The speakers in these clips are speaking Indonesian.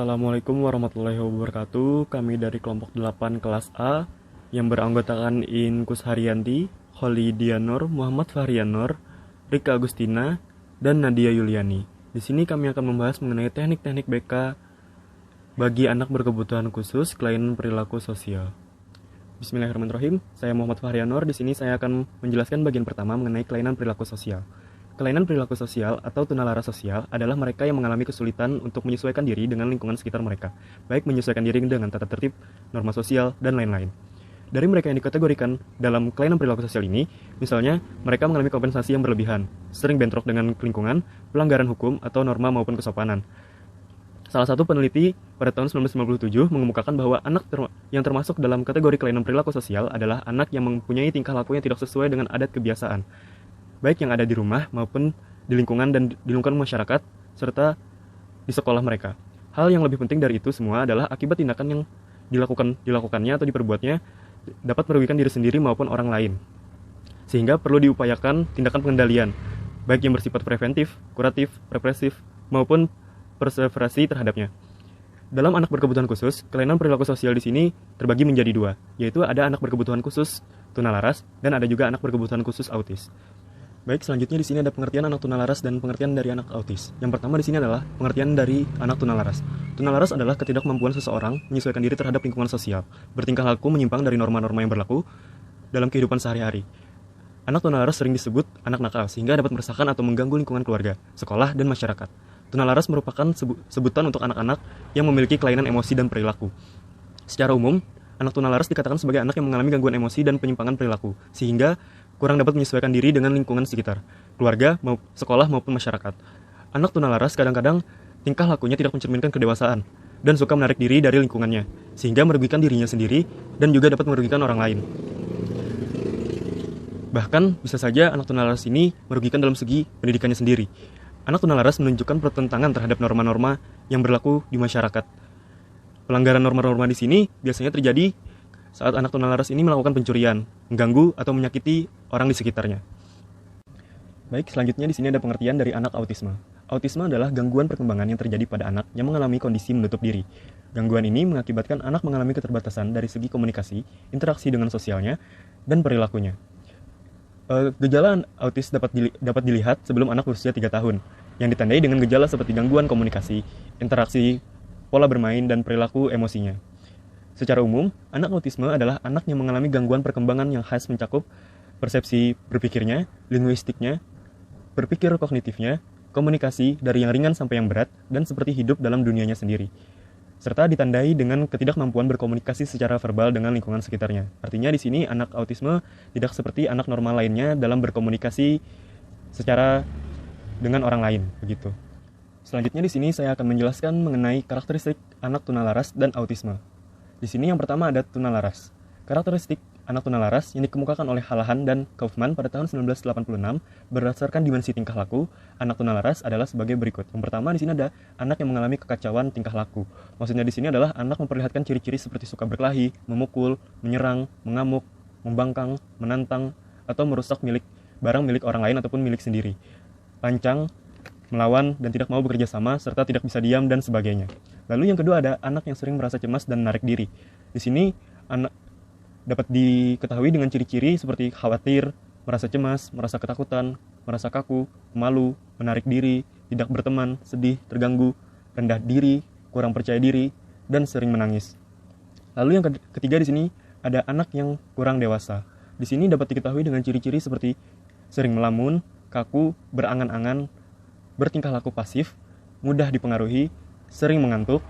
Assalamualaikum warahmatullahi wabarakatuh. Kami dari kelompok 8 kelas A yang beranggotakan Inkus Haryanti, Holly Dianor, Muhammad Fahrianor, Rika Agustina, dan Nadia Yuliani. Di sini kami akan membahas mengenai teknik-teknik BK bagi anak berkebutuhan khusus kelainan perilaku sosial. Bismillahirrahmanirrahim. Saya Muhammad Fahrianor. Di sini saya akan menjelaskan bagian pertama mengenai kelainan perilaku sosial. Kelainan perilaku sosial atau tunalaras sosial adalah mereka yang mengalami kesulitan untuk menyesuaikan diri dengan lingkungan sekitar mereka, baik menyesuaikan diri dengan tata tertib, norma sosial, dan lain-lain. Dari mereka yang dikategorikan dalam kelainan perilaku sosial ini, misalnya mereka mengalami kompensasi yang berlebihan, sering bentrok dengan lingkungan, pelanggaran hukum atau norma maupun kesopanan. Salah satu peneliti pada tahun 1997 mengemukakan bahwa anak yang termasuk dalam kategori kelainan perilaku sosial adalah anak yang mempunyai tingkah laku yang tidak sesuai dengan adat kebiasaan, baik yang ada di rumah maupun di lingkungan dan di lingkungan masyarakat, serta di sekolah mereka. Hal yang lebih penting dari itu semua adalah akibat tindakan yang dilakukannya atau diperbuatnya dapat merugikan diri sendiri maupun orang lain. Sehingga perlu diupayakan tindakan pengendalian, baik yang bersifat preventif, kuratif, represif, maupun perseverasi terhadapnya. Dalam anak berkebutuhan khusus, kelainan perilaku sosial di sini terbagi menjadi dua, yaitu ada anak berkebutuhan khusus tunalaras dan ada juga anak berkebutuhan khusus autis. Baik, selanjutnya di sini ada pengertian anak tunalaras dan pengertian dari anak autis. Yang pertama di sini adalah pengertian dari anak tunalaras. Tunalaras adalah ketidakmampuan seseorang menyesuaikan diri terhadap lingkungan sosial, bertingkah laku menyimpang dari norma-norma yang berlaku dalam kehidupan sehari-hari. Anak tunalaras sering disebut anak nakal sehingga dapat meresahkan atau mengganggu lingkungan keluarga, sekolah, dan masyarakat. Tunalaras merupakan sebutan untuk anak-anak yang memiliki kelainan emosi dan perilaku. Secara umum, anak tunalaras dikatakan sebagai anak yang mengalami gangguan emosi dan penyimpangan perilaku, sehingga kurang dapat menyesuaikan diri dengan lingkungan sekitar, keluarga, sekolah maupun masyarakat. Anak tunalaras kadang-kadang tingkah lakunya tidak mencerminkan kedewasaan dan suka menarik diri dari lingkungannya, sehingga merugikan dirinya sendiri dan juga dapat merugikan orang lain. Bahkan bisa saja anak tunalaras ini merugikan dalam segi pendidikannya sendiri. Anak tunalaras menunjukkan pertentangan terhadap norma-norma yang berlaku di masyarakat. Pelanggaran norma-norma di sini biasanya terjadi saat anak tunalaras ini melakukan pencurian, mengganggu atau menyakiti orang di sekitarnya. Baik, selanjutnya di sini ada pengertian dari anak autisme. Autisme adalah gangguan perkembangan yang terjadi pada anak yang mengalami kondisi menutup diri. Gangguan ini mengakibatkan anak mengalami keterbatasan dari segi komunikasi, interaksi dengan sosialnya, dan perilakunya. Gejala autis dapat dilihat sebelum anak berusia 3 tahun, yang ditandai dengan gejala seperti gangguan komunikasi, interaksi, pola bermain, dan perilaku emosinya. Secara umum, anak autisme adalah anak yang mengalami gangguan perkembangan yang khas mencakup persepsi berpikirnya, linguistiknya, berpikir kognitifnya, komunikasi dari yang ringan sampai yang berat, dan seperti hidup dalam dunianya sendiri. Serta ditandai dengan ketidakmampuan berkomunikasi secara verbal dengan lingkungan sekitarnya. Artinya di sini anak autisme tidak seperti anak normal lainnya dalam berkomunikasi secara dengan orang lain, begitu. Selanjutnya di sini saya akan menjelaskan mengenai karakteristik anak tunalaras dan autisme. Di sini yang pertama ada tunalaras. Karakteristik anak tunalaras yang dikemukakan oleh Hallahan dan Kaufman pada tahun 1986 berdasarkan dimensi tingkah laku anak tunalaras adalah sebagai berikut. Yang pertama di sini ada anak yang mengalami kekacauan tingkah laku. Maksudnya di sini adalah anak memperlihatkan ciri-ciri seperti suka berkelahi, memukul, menyerang, mengamuk, membangkang, menantang, atau merusak barang milik orang lain ataupun milik sendiri. Lancang, melawan dan tidak mau bekerja sama, serta tidak bisa diam dan sebagainya. Lalu yang kedua ada anak yang sering merasa cemas dan menarik diri. Di sini anak dapat diketahui dengan ciri-ciri seperti khawatir, merasa cemas, merasa ketakutan, merasa kaku, malu, menarik diri, tidak berteman, sedih, terganggu, rendah diri, kurang percaya diri, dan sering menangis. Lalu yang ketiga di sini ada anak yang kurang dewasa. Di sini dapat diketahui dengan ciri-ciri seperti sering melamun, kaku, berangan-angan, bertingkah laku pasif, mudah dipengaruhi, sering mengantuk,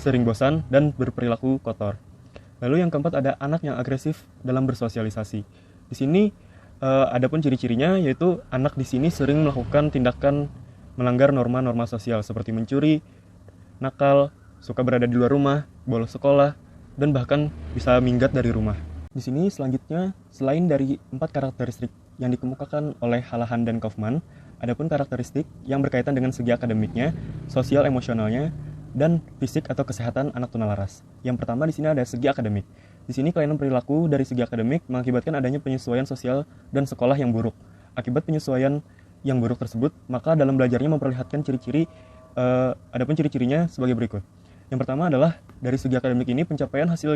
sering bosan, dan berperilaku kotor. Lalu yang keempat ada anak yang agresif dalam bersosialisasi. Di sini ada pun ciri-cirinya yaitu anak di sini sering melakukan tindakan melanggar norma-norma sosial seperti mencuri, nakal, suka berada di luar rumah, bolos sekolah, dan bahkan bisa minggat dari rumah. Di sini selanjutnya selain dari 4 karakteristik yang dikemukakan oleh Hallahan dan Kaufman, adapun karakteristik yang berkaitan dengan segi akademiknya, sosial emosionalnya, dan fisik atau kesehatan anak tunalaras. Yang pertama di sini ada segi akademik. Di sini kelainan perilaku dari segi akademik mengakibatkan adanya penyesuaian sosial dan sekolah yang buruk. Akibat penyesuaian yang buruk tersebut, maka dalam belajarnya memperlihatkan ciri-ciri, adapun ciri-cirinya sebagai berikut. Yang pertama adalah dari segi akademik ini pencapaian hasil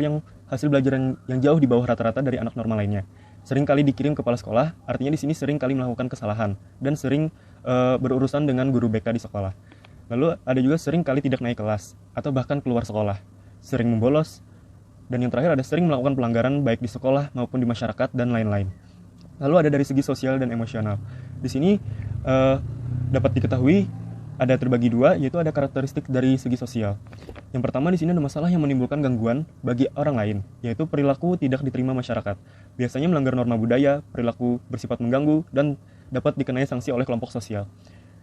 belajar yang jauh di bawah rata-rata dari anak normal lainnya. Sering kali dikirim kepala sekolah, artinya di sini sering kali melakukan kesalahan dan sering berurusan dengan guru BK di sekolah. Lalu ada juga sering kali tidak naik kelas atau bahkan keluar sekolah, sering membolos, dan yang terakhir ada sering melakukan pelanggaran baik di sekolah maupun di masyarakat dan lain-lain. Lalu ada dari segi sosial dan emosional. Di sini dapat diketahui ada terbagi dua, yaitu ada karakteristik dari segi sosial. Yang pertama di sini ada masalah yang menimbulkan gangguan bagi orang lain, yaitu perilaku tidak diterima masyarakat. Biasanya melanggar norma budaya, perilaku bersifat mengganggu, dan dapat dikenai sanksi oleh kelompok sosial.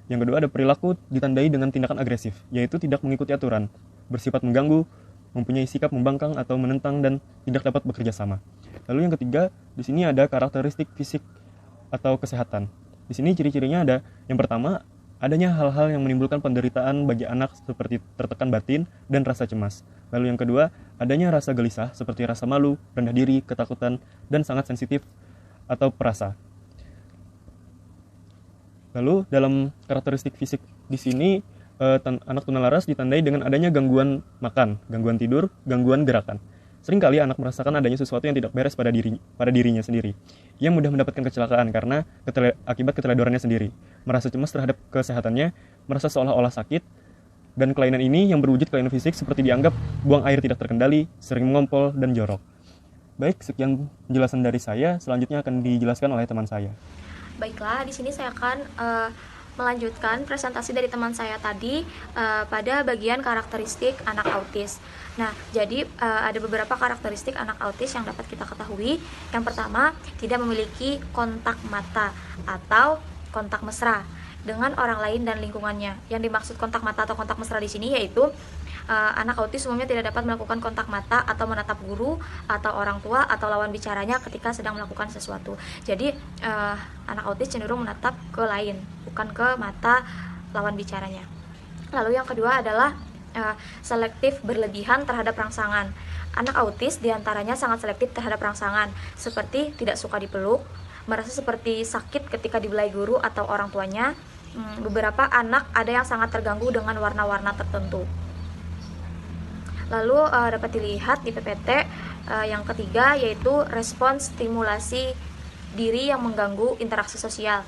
Yang kedua ada perilaku ditandai dengan tindakan agresif, yaitu tidak mengikuti aturan, bersifat mengganggu, mempunyai sikap membangkang atau menentang, dan tidak dapat bekerja sama. Lalu yang ketiga, di sini ada karakteristik fisik atau kesehatan. Di sini ciri-cirinya ada, yang pertama, adanya hal-hal yang menimbulkan penderitaan bagi anak seperti tertekan batin dan rasa cemas. Lalu yang kedua, adanya rasa gelisah seperti rasa malu, rendah diri, ketakutan, dan sangat sensitif atau perasa. Lalu dalam karakteristik fisik di sini, anak tunalaras ditandai dengan adanya gangguan makan, gangguan tidur, gangguan gerakan. Seringkali anak merasakan adanya sesuatu yang tidak beres pada dirinya sendiri. Ia mudah mendapatkan kecelakaan karena akibat keteledorannya sendiri. Merasa cemas terhadap kesehatannya, merasa seolah-olah sakit, dan kelainan ini yang berwujud kelainan fisik seperti dianggap buang air tidak terkendali, sering mengompol, dan jorok. Baik, sekian penjelasan dari saya. Selanjutnya akan dijelaskan oleh teman saya. Baiklah, di sini saya akan melanjutkan presentasi dari teman saya tadi pada bagian karakteristik anak autis. Nah, jadi ada beberapa karakteristik anak autis yang dapat kita ketahui. Yang pertama, tidak memiliki kontak mata atau kontak mesra dengan orang lain dan lingkungannya. Yang dimaksud kontak mata atau kontak mesra di sini yaitu anak autis umumnya tidak dapat melakukan kontak mata atau menatap guru atau orang tua atau lawan bicaranya ketika sedang melakukan sesuatu. Jadi anak autis cenderung menatap ke lain, bukan ke mata lawan bicaranya. Lalu yang kedua adalah selektif berlebihan terhadap rangsangan. Anak autis diantaranya sangat selektif terhadap rangsangan, seperti tidak suka dipeluk, merasa seperti sakit ketika dibelai guru atau orang tuanya. Beberapa anak ada yang sangat terganggu dengan warna-warna tertentu. Lalu dapat dilihat di PPT yang ketiga yaitu respons stimulasi diri yang mengganggu interaksi sosial.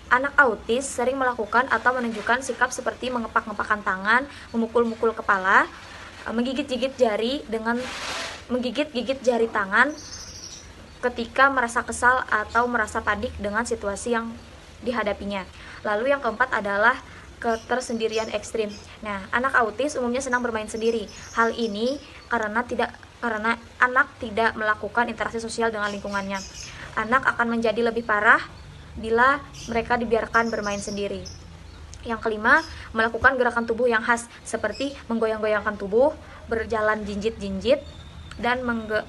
Anak autis sering melakukan atau menunjukkan sikap seperti mengepak-ngepakkan tangan, memukul-mukul kepala, menggigit-gigit jari tangan ketika merasa kesal atau merasa panik dengan situasi yang dihadapinya. Lalu yang keempat adalah ketersendirian ekstrim. Nah, anak autis umumnya senang bermain sendiri. Hal ini karena anak tidak melakukan interaksi sosial dengan lingkungannya. Anak akan menjadi lebih parah bila mereka dibiarkan bermain sendiri. Yang kelima, melakukan gerakan tubuh yang khas seperti menggoyang-goyangkan tubuh, berjalan jinjit-jinjit, dan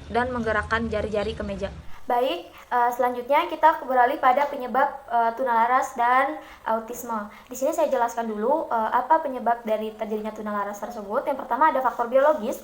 menggerakkan jari-jari ke meja. Baik, selanjutnya kita beralih pada penyebab tunalaras dan autisme. Di sini saya jelaskan dulu apa penyebab dari terjadinya tunalaras tersebut. Yang pertama ada faktor biologis.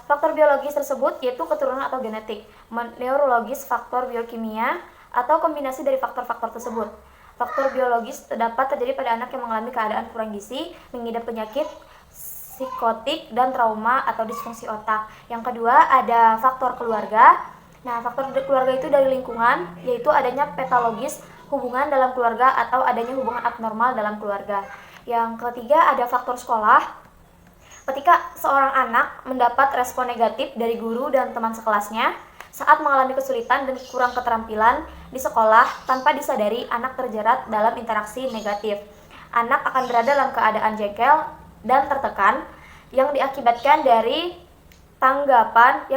Faktor biologis tersebut yaitu keturunan atau genetik, neurologis, faktor biokimia, atau kombinasi dari faktor-faktor tersebut. Faktor biologis dapat terjadi pada anak yang mengalami keadaan kurang gizi, mengidap penyakit psikotik, dan trauma atau disfungsi otak. Yang kedua ada faktor keluarga. Nah, faktor keluarga itu dari lingkungan, yaitu adanya patologis hubungan dalam keluarga atau adanya hubungan abnormal dalam keluarga. Yang ketiga ada faktor sekolah. Ketika seorang anak mendapat respon negatif dari guru dan teman sekelasnya saat mengalami kesulitan dan kurang keterampilan di sekolah, tanpa disadari anak terjerat dalam interaksi negatif. Anak akan berada dalam keadaan jengkel dan tertekan yang diakibatkan dari tanggapan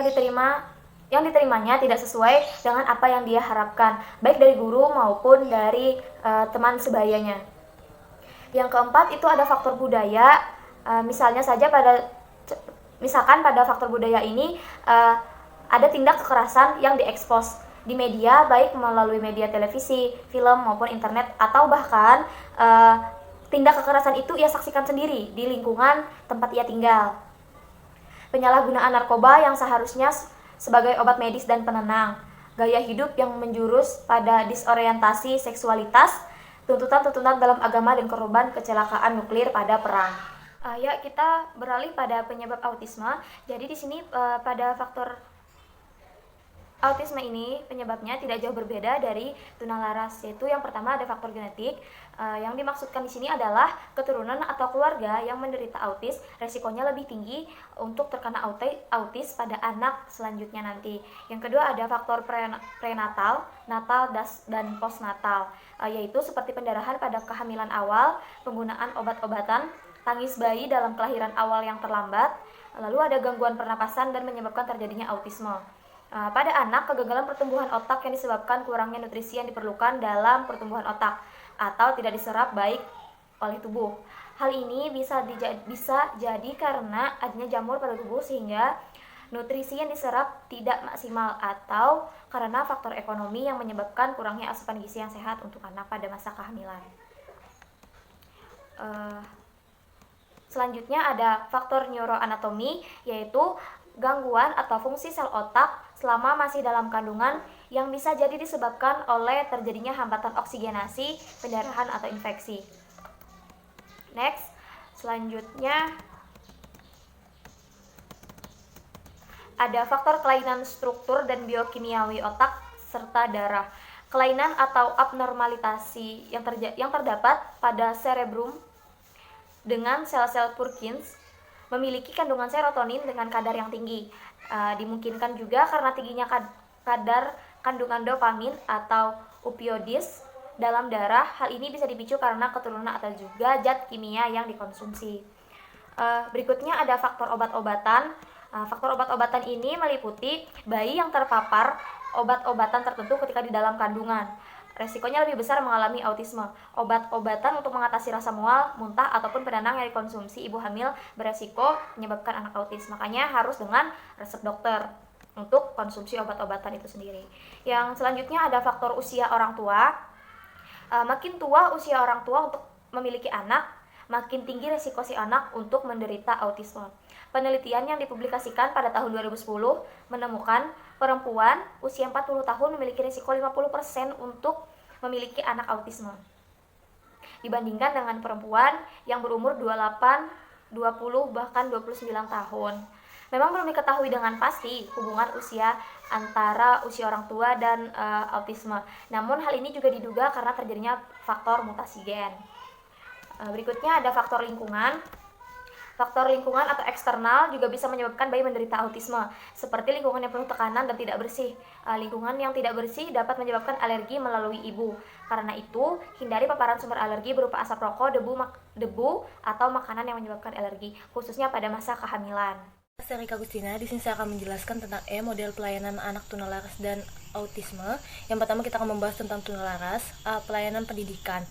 yang diterimanya tidak sesuai dengan apa yang dia harapkan, baik dari guru maupun dari teman sebayanya. Yang keempat itu ada faktor budaya. Misalkan pada faktor budaya ini ada tindak kekerasan yang diekspos di media, baik melalui media televisi, film maupun internet, atau bahkan tindak kekerasan itu ia saksikan sendiri di lingkungan tempat ia tinggal. Penyalahgunaan narkoba yang seharusnya sebagai obat medis dan penenang, gaya hidup yang menjurus pada disorientasi seksualitas, tuntutan-tuntutan dalam agama, dan korban kecelakaan nuklir pada perang. Ya, kita beralih pada penyebab autisme. Jadi di sini pada faktor autisme ini penyebabnya tidak jauh berbeda dari tunalaras, yaitu yang pertama ada faktor genetik. Yang dimaksudkan di sini adalah keturunan atau keluarga yang menderita autis resikonya lebih tinggi untuk terkena autis pada anak selanjutnya nanti. Yang kedua ada faktor prenatal, natal, dan postnatal, yaitu seperti pendarahan pada kehamilan awal, penggunaan obat-obatan, tangis bayi dalam kelahiran awal yang terlambat, lalu ada gangguan pernapasan dan menyebabkan terjadinya autisme. Pada anak, kegagalan pertumbuhan otak yang disebabkan kurangnya nutrisi yang diperlukan dalam pertumbuhan otak atau tidak diserap baik oleh tubuh. Hal ini bisa jadi karena adanya jamur pada tubuh sehingga nutrisi yang diserap tidak maksimal, atau karena faktor ekonomi yang menyebabkan kurangnya asupan gizi yang sehat untuk anak pada masa kehamilan. Selanjutnya ada faktor neuroanatomi, yaitu gangguan atau fungsi sel otak selama masih dalam kandungan yang bisa jadi disebabkan oleh terjadinya hambatan oksigenasi, pendarahan, atau infeksi. Next, selanjutnya ada faktor kelainan struktur dan biokimiawi otak serta darah. Kelainan atau abnormalitasi yang terdapat pada cerebrum dengan sel-sel Purkinje memiliki kandungan serotonin dengan kadar yang tinggi. Dimungkinkan juga karena tingginya kadar kandungan dopamin atau opioides dalam darah. Hal ini bisa dipicu karena keturunan atau juga zat kimia yang dikonsumsi. Berikutnya ada faktor obat-obatan. Faktor obat-obatan ini meliputi bayi yang terpapar obat-obatan tertentu ketika di dalam kandungan. Resikonya lebih besar mengalami autisme. Obat-obatan untuk mengatasi rasa mual, muntah, ataupun penenang yang dikonsumsi ibu hamil beresiko menyebabkan anak autis. Makanya harus dengan resep dokter untuk konsumsi obat-obatan itu sendiri. Yang selanjutnya ada faktor usia orang tua. Makin tua usia orang tua untuk memiliki anak, makin tinggi resiko si anak untuk menderita autisme. Penelitian yang dipublikasikan pada tahun 2010 menemukan perempuan usia 40 tahun memiliki risiko 50% untuk memiliki anak autisme dibandingkan dengan perempuan yang berumur 28, 20, bahkan 29 tahun. Memang belum diketahui dengan pasti hubungan usia antara usia orang tua dan autisme. Namun hal ini juga diduga karena terjadinya faktor mutasi gen. Berikutnya ada faktor lingkungan. Faktor lingkungan atau eksternal juga bisa menyebabkan bayi menderita autisme, seperti lingkungan yang penuh tekanan dan tidak bersih. Lingkungan yang tidak bersih dapat menyebabkan alergi melalui ibu. Karena itu, hindari paparan sumber alergi berupa asap rokok, debu, atau makanan yang menyebabkan alergi, khususnya pada masa kehamilan. Saya Rika Agustina, di sini saya akan menjelaskan tentang model pelayanan anak tunalaras dan autisme. Yang pertama kita akan membahas tentang tunalaras, pelayanan pendidikan.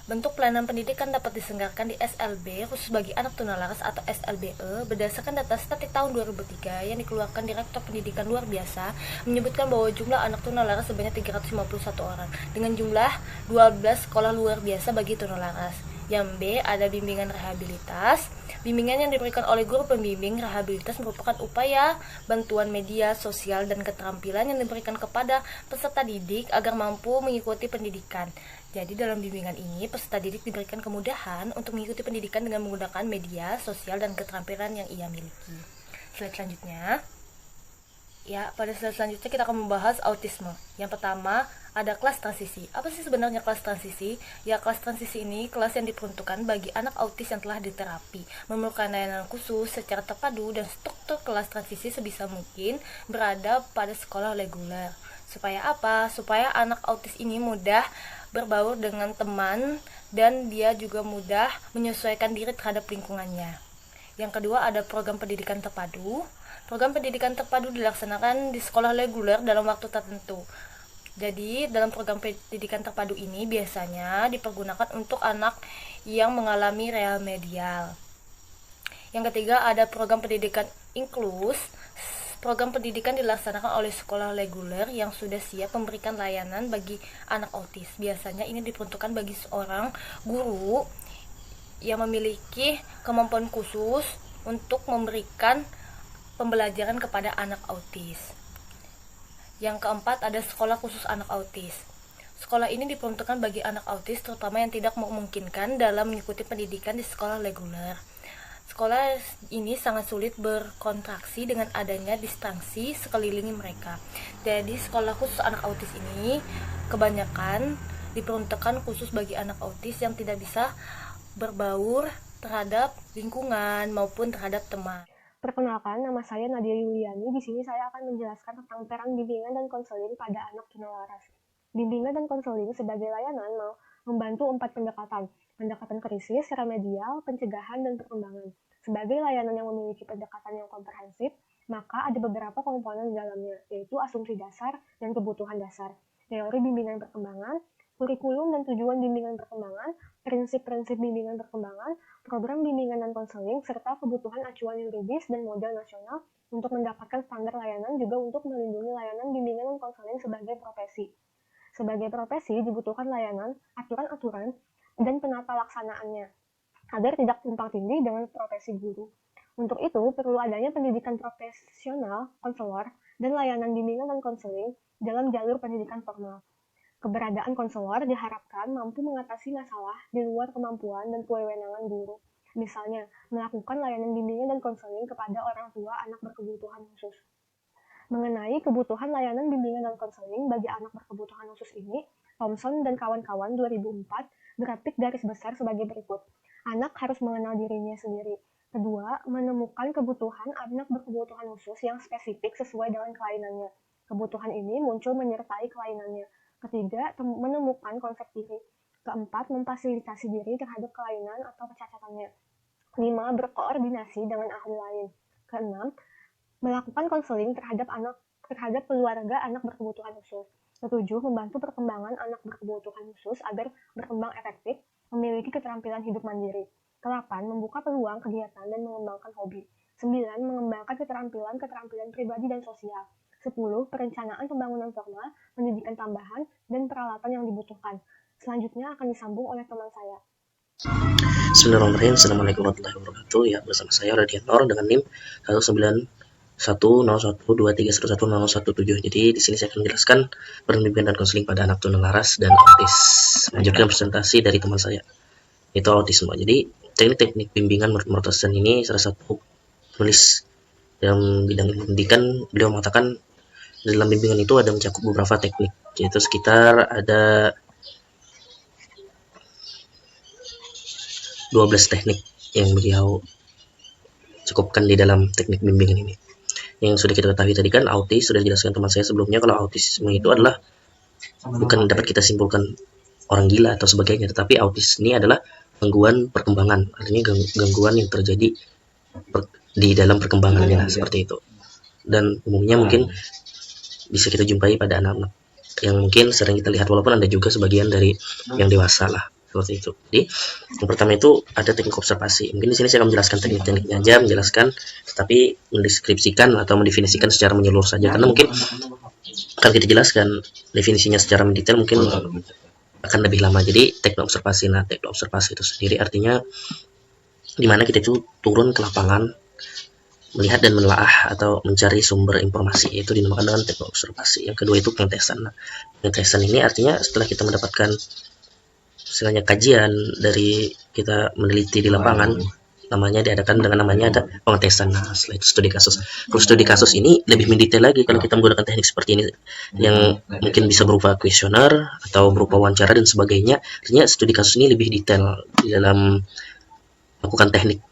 Bentuk pelayanan pendidikan dapat diselenggarakan di SLB khusus bagi anak tunalaras atau SLBE berdasarkan data statistik tahun 2003 yang dikeluarkan Direktur Pendidikan Luar Biasa menyebutkan bahwa jumlah anak tunalaras sebanyak 351 orang dengan jumlah 12 sekolah luar biasa bagi tunalaras. Yang B, ada bimbingan rehabilitas. Bimbingan yang diberikan oleh guru pembimbing rehabilitas merupakan upaya bantuan media sosial dan keterampilan yang diberikan kepada peserta didik agar mampu mengikuti pendidikan. Jadi dalam bimbingan ini peserta didik diberikan kemudahan untuk mengikuti pendidikan dengan menggunakan media sosial dan keterampilan yang ia miliki. Slide selanjutnya. Pada slide selanjutnya kita akan membahas autisme. Yang pertama, ada kelas transisi. Apa sih sebenarnya kelas transisi? Kelas transisi ini kelas yang diperuntukkan bagi anak autis yang telah diterapi, memerlukan layanan khusus secara terpadu, dan struktur kelas transisi sebisa mungkin berada pada sekolah reguler. Supaya apa? Supaya anak autis ini mudah berbaur dengan teman dan dia juga mudah menyesuaikan diri terhadap lingkungannya. Yang kedua, ada program pendidikan terpadu. Program pendidikan terpadu dilaksanakan di sekolah reguler dalam waktu tertentu. Jadi, dalam program pendidikan terpadu ini biasanya dipergunakan untuk anak yang mengalami remedial. Yang ketiga, ada program pendidikan inklus. Program pendidikan dilaksanakan oleh sekolah reguler yang sudah siap memberikan layanan bagi anak autis. Biasanya ini diperuntukkan bagi seorang guru yang memiliki kemampuan khusus untuk memberikan pembelajaran kepada anak autis. Yang keempat, ada sekolah khusus anak autis. Sekolah ini diperuntukkan bagi anak autis terutama yang tidak memungkinkan dalam mengikuti pendidikan di sekolah reguler. Sekolah ini sangat sulit berkontraksi dengan adanya distraksi sekeliling mereka. Jadi sekolah khusus anak autis ini kebanyakan diperuntukkan khusus bagi anak autis yang tidak bisa berbaur terhadap lingkungan maupun terhadap teman. Perkenalkan, nama saya Nadia Yuliani. Di sini saya akan menjelaskan tentang peran bimbingan dan konseling pada anak tunalaras. Bimbingan dan konseling sebagai layanan membantu 4 pendekatan. Pendekatan krisis, remedial, pencegahan, dan perkembangan. Sebagai layanan yang memiliki pendekatan yang komprehensif, maka ada beberapa komponen di dalamnya, yaitu asumsi dasar dan kebutuhan dasar, teori bimbingan perkembangan, kurikulum dan tujuan bimbingan perkembangan, prinsip-prinsip bimbingan perkembangan, program bimbingan dan konseling, serta kebutuhan acuan yuridis dan model nasional untuk mendapatkan standar layanan, juga untuk melindungi layanan bimbingan dan konseling sebagai profesi. Sebagai profesi dibutuhkan layanan, aturan-aturan, dan penata laksanaannya, agar tidak tumpang tindih dengan profesi guru. Untuk itu, perlu adanya pendidikan profesional, konselor, dan layanan bimbingan dan konseling dalam jalur pendidikan formal. Keberadaan konselor diharapkan mampu mengatasi masalah di luar kemampuan dan kewenangan guru. Misalnya, melakukan layanan bimbingan dan konseling kepada orang tua anak berkebutuhan khusus. Mengenai kebutuhan layanan bimbingan dan konseling bagi anak berkebutuhan khusus ini, Thompson dan kawan-kawan 2004 grafik garis besar sebagai berikut. Anak harus mengenal dirinya sendiri. Kedua, menemukan kebutuhan anak berkebutuhan khusus yang spesifik sesuai dengan kelainannya. Kebutuhan ini muncul menyertai kelainannya. Ketiga, menemukan konsep diri. Keempat, memfasilitasi diri terhadap kelainan atau kecacatannya. 5. Berkoordinasi dengan ahli lain. Keenam, melakukan konseling terhadap keluarga anak berkebutuhan khusus. Ketujuh, membantu perkembangan anak berkebutuhan khusus agar berkembang efektif, memiliki keterampilan hidup mandiri. Ke-8, membuka peluang kegiatan dan mengembangkan hobi. 9. Mengembangkan keterampilan pribadi dan sosial. 10. Perencanaan pembangunan formal, pendidikan tambahan, dan peralatan yang dibutuhkan. Selanjutnya akan disambung oleh teman saya. Bismillahirrahmanirrahim. Assalamualaikum warahmatullahi wabarakatuh. Ya, bersama saya Radianor dengan NIM 19103111017. Jadi di sini saya akan menjelaskan peran bimbingan dan konseling pada anak tunalaras dan autis. Melanjutkan presentasi dari teman saya, itu autisme. Jadi teknik-teknik bimbingan menurut dosen ini salah satu penulis dalam bidang pendidikan. Beliau mengatakan dalam bimbingan itu ada mencakup beberapa teknik, yaitu sekitar ada 12 teknik yang beliau cukupkan di dalam teknik bimbingan ini. Yang sudah kita ketahui tadi kan, autis sudah dijelaskan teman saya sebelumnya, kalau autisme itu adalah bukan dapat kita simpulkan orang gila atau sebagainya, tetapi autis ini adalah gangguan perkembangan, artinya gangguan yang terjadi di dalam perkembangannya, seperti itu. Dan umumnya mungkin bisa kita jumpai pada anak-anak yang mungkin sering kita lihat, walaupun ada juga sebagian dari yang dewasa lah, seperti itu. Jadi yang pertama itu ada teknik observasi. Mungkin di sini saya akan menjelaskan teknik-tekniknya aja, tetapi mendeskripsikan atau mendefinisikan secara menyeluruh saja, karena mungkin akan kita jelaskan definisinya secara mendetail mungkin akan lebih lama. Jadi teknik observasi, teknik observasi itu sendiri artinya dimana kita itu turun ke lapangan, melihat dan menelaah atau mencari sumber informasi, itu dinamakan dengan teknik observasi. Yang kedua itu pengetesan. Pengetesan ini artinya setelah kita mendapatkan misalnya kajian dari kita meneliti di lapangan, namanya diadakan dengan namanya ada pengetesan. Setelah itu studi kasus. Kalau studi kasus ini lebih mendetail lagi, kalau kita menggunakan teknik seperti ini yang mungkin bisa berupa kuesioner atau berupa wawancara dan sebagainya. Artinya studi kasus ini lebih detail di dalam melakukan teknik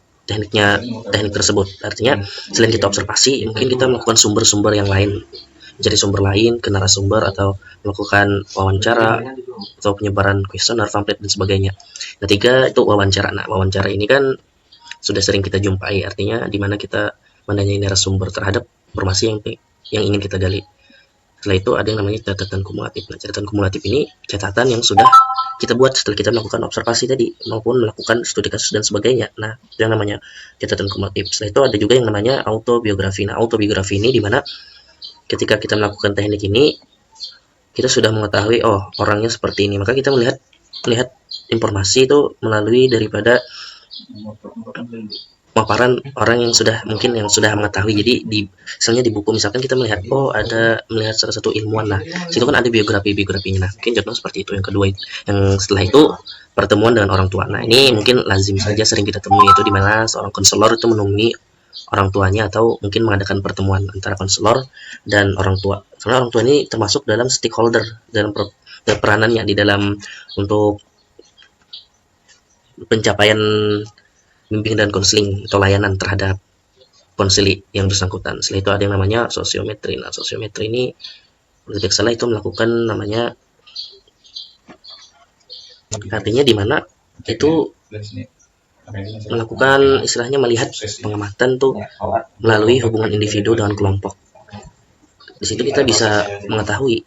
tersebut. Artinya selain kita observasi, mungkin kita melakukan sumber-sumber yang lain, mencari sumber lain ke narasumber, atau melakukan wawancara atau penyebaran kuesioner, pamflet dan sebagainya. Ketiga itu wawancara. Wawancara ini kan sudah sering kita jumpai, artinya di mana kita menanyai narasumber terhadap informasi yang ingin kita gali. Setelah itu ada yang namanya catatan kumulatif. Catatan kumulatif ini catatan yang sudah kita buat setelah kita melakukan observasi tadi maupun melakukan studi kasus dan sebagainya. Itu yang namanya catatan kumulatif. Setelah itu ada juga yang namanya autobiografi. Autobiografi ini dimana ketika kita melakukan teknik ini kita sudah mengetahui orangnya seperti ini, maka kita melihat informasi itu melalui daripada paparan orang yang sudah mengetahui. Jadi misalnya di buku misalkan kita melihat melihat salah satu ilmuwan, situ kan ada biografinya. Mungkin contoh seperti itu. Yang kedua, yang setelah itu pertemuan dengan orang tua. Nah, ini mungkin lazim saja sering kita temui, itu di mana seorang konselor itu menemui orang tuanya atau mungkin mengadakan pertemuan antara konselor dan orang tua. Karena orang tua ini termasuk dalam stakeholder dalam peranannya di dalam untuk pencapaian bimbingan dan konseling atau layanan terhadap konseli yang bersangkutan. Setelah itu ada yang namanya sosiometri. Nah, sosiometri ini kalau tidak salah itu melakukan namanya, artinya di mana itu melakukan istilahnya melihat pengamatan tuh melalui hubungan individu dengan kelompok. Di situ kita bisa mengetahui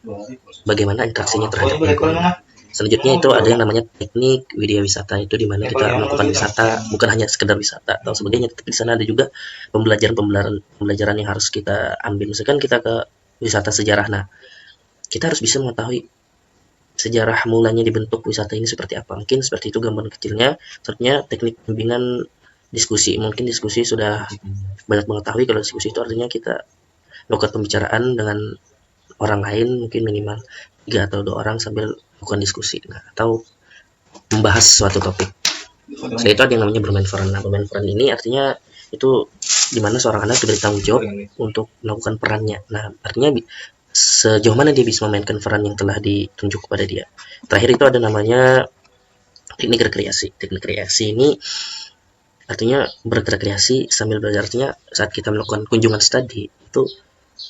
bagaimana interaksinya terhadap lingkungan. Selanjutnya itu ada yang namanya teknik widya wisata, itu di mana kita melakukan wisata bukan hanya sekedar wisata atau sebagainya, tapi di sana ada juga pembelajaran yang harus kita ambil. Misalkan kita ke wisata sejarah, nah kita harus bisa mengetahui sejarah mulanya dibentuk wisata ini seperti apa. Mungkin seperti itu gambaran kecilnya. Selanjutnya teknik bimbingan diskusi. Mungkin diskusi sudah banyak mengetahui kalau diskusi itu artinya kita melakukan pembicaraan dengan orang lain, mungkin minimal 3 atau 2 orang sambil melakukan diskusi, nah, atau membahas suatu topik. Setelah itu ada yang namanya bermain peran. Nah, bermain peran ini artinya itu dimana seorang anak diberi tanggung jawab untuk melakukan perannya. Nah, artinya sejauh mana dia bisa memainkan peran yang telah ditunjuk kepada dia. Terakhir itu ada namanya teknik rekreasi. Teknik rekreasi ini artinya berrekreasi sambil belajar. Artinya saat kita melakukan kunjungan studi itu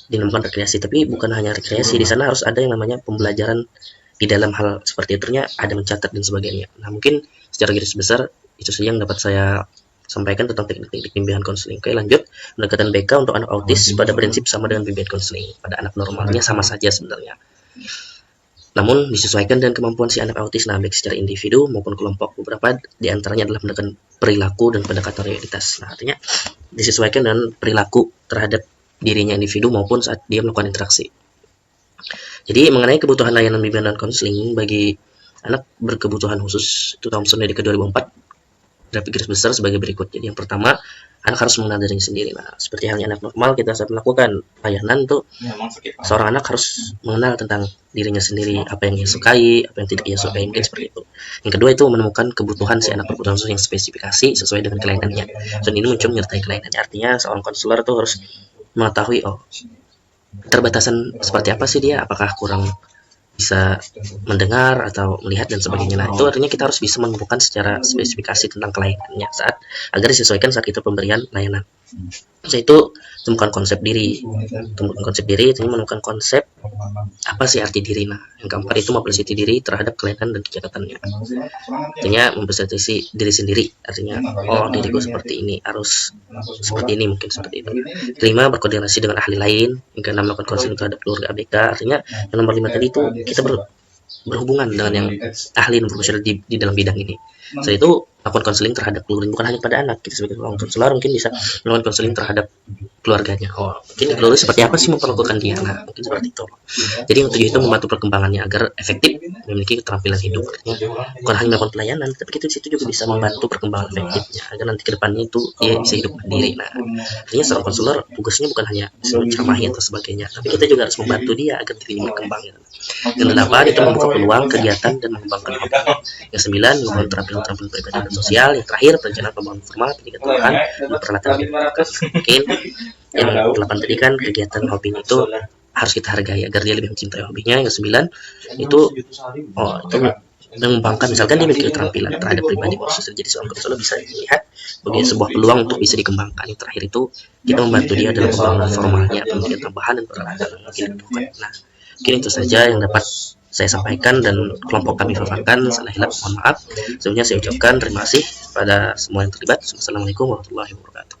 dinamakan rekreasi, tapi bukan hanya rekreasi, di sana harus ada yang namanya pembelajaran di dalam hal seperti itu, ada mencatat dan sebagainya. Nah, mungkin secara garis besar itu saja yang dapat saya sampaikan tentang teknik-teknik bimbingan konseling. Oke, lanjut. Pendekatan BK untuk anak autis pada prinsip sama dengan bimbingan konseling. Pada anak normalnya sama saja sebenarnya, namun disesuaikan dengan kemampuan si anak autis, nah baik secara individu maupun kelompok. Beberapa di antaranya adalah pendekatan perilaku dan pendekatan realitas. Nah, artinya disesuaikan dengan perilaku terhadap dirinya individu maupun saat dia melakukan interaksi. Jadi mengenai kebutuhan layanan bimbingan dan konseling bagi anak berkebutuhan khusus itu Thomson Edeka 2004 dapat garis besar sebagai berikut. Jadi yang pertama, anak harus mengenal dirinya sendiri. Nah, seperti halnya anak normal, kita saat melakukan layanan tuh seorang anak harus mengenal tentang dirinya sendiri, apa yang ia sukai, apa yang tidak ia sukai, mungkin seperti itu. Yang kedua itu menemukan kebutuhan si anak berkebutuhan khusus yang spesifikasi sesuai dengan kelainannya. Dan ini muncul menyertai kelainannya. Artinya seorang konselor tuh harus mengetahui keterbatasan seperti apa sih dia, apakah kurang bisa mendengar atau melihat dan sebagainya. Nah, itu artinya kita harus bisa menemukan secara spesifikasi tentang kelainannya agar disesuaikan saat kita pemberian layanan. Itu temukan konsep diri. Temukan konsep diri itu menemukan konsep apa sih arti diri. Nah, yang keempat itu mempersiapkan diri terhadap kelainan dan kecakatannya. Artinya mempersiapkan diri sendiri. Artinya, diriku seperti ini, harus seperti ini, mungkin seperti itu. Kelima, berkoordinasi dengan ahli lain. Yang keenam, melakukan konseling terhadap keluarga ABK. Artinya, yang nomor 5 tadi itu kita berhubungan dengan yang ahli dan profesional di dalam bidang ini. Setelah itu melakukan konseling terhadap keluarga, bukan hanya pada anak. Kita sebagai orang konselor mungkin bisa melakukan konseling terhadap keluarganya. Mungkin keluarga seperti apa sih memperlakukan dia? Nah, mungkin seperti itu. Jadi yang tujuh itu membantu perkembangannya agar efektif memiliki keterampilan hidup. Artinya bukan hanya melakukan pelayanan, tapi kita di situ juga bisa membantu perkembangan efektifnya agar nanti ke depannya itu dia bisa hidup mandiri. Nah, artinya seorang konselor tugasnya bukan hanya menceramahi atau sebagainya, tapi kita juga harus membantu dia agar dirinya berkembang. Yang kedelapan itu membuka peluang kegiatan dan mengembangkan hobi. Yang 9 membangun keterampilan pribadi dan sosial. Yang terakhir perencanaan pembangunan formal, pendidikan tambahan dan peralatan. Mungkin yang 8 tadi kan kegiatan hobinya itu harus kita hargai agar dia lebih mencintai hobinya. Yang 9 itu mengembangkan, misalkan dia memiliki keterampilan terhadap pribadi khusus, jadi seorang konselor bisa dilihat sebagai sebuah peluang untuk bisa dikembangkan. Yang terakhir itu kita membantu dia dalam pembangunan formalnya, pendidikan tambahan dan peralatan. Nah, mungkin itu saja yang dapat saya sampaikan dan kelompok kami fahamkan. Salah hilap mohon maaf. Sebelumnya saya ucapkan terima kasih pada semua yang terlibat. Wassalamualaikum warahmatullahi wabarakatuh.